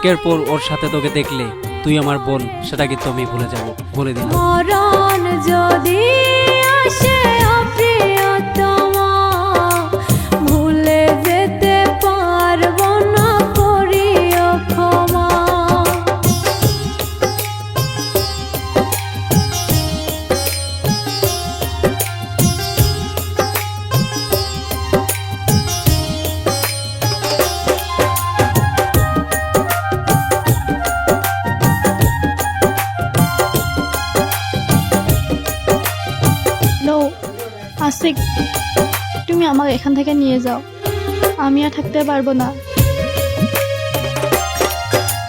আজকের পর ওর সাথে তোকে দেখলে তুই আমার বোন, সেটা কিন্তু আমি ভুলে যাব, বলে দিলাম। মরণ যদি আসে প্রিয়তমা, ভুলে যেতে পারবো না, করিও ক্ষমা। আশিক, তুমি আমাকে এখান থেকে নিয়ে যাও, আমি আর থাকতে পারবো না।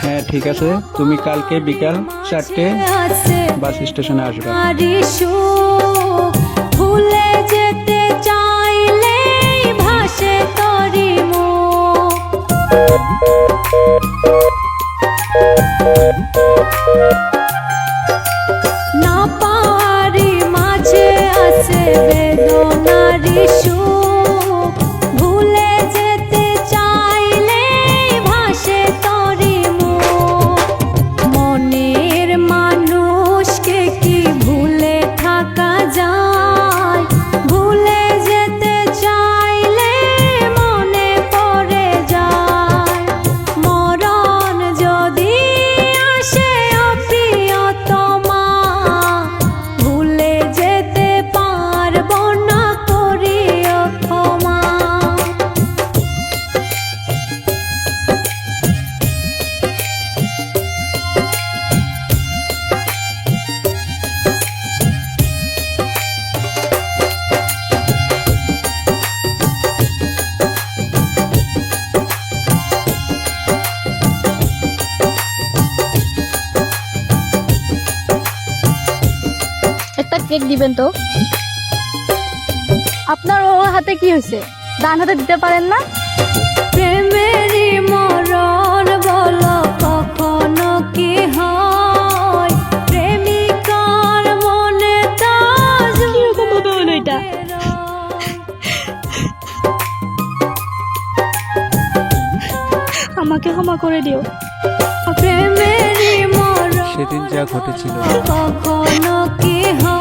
হ্যাঁ ঠিক আছে, তুমি কালকে বিকাল 4টে বাস স্টেশনে আসবে। ভুলে যেতে চাইলে ভাসে তরি না পারি মাঝে আছে বেদনারি সুখ, ভুলে যেতে চাইলে ভাসে তরি মনের মানুষকে কি ভুলে থাকা যায়, ভুলে যেতে চাইলে মনে পড়ে যায়। মরণ যদি আসে প্রিয়তমা, ভুলে যেতে পারবো না, করিও ক্ষমা। একটা কেক দিবেন তো। আপনার ওর হাতে কি হয়েছে, ডান হাতে দিতে পারেন না? প্রেমেরই মরণ বলো কখনো কি হয়, প্রেমিকার মনে তাজ কিরকম ভাবে হলো এটা? আমাকে ক্ষমা করে দিও। প্রেমেরই মরণ সেদিন যা ঘটেছিল কখনো কি হয়।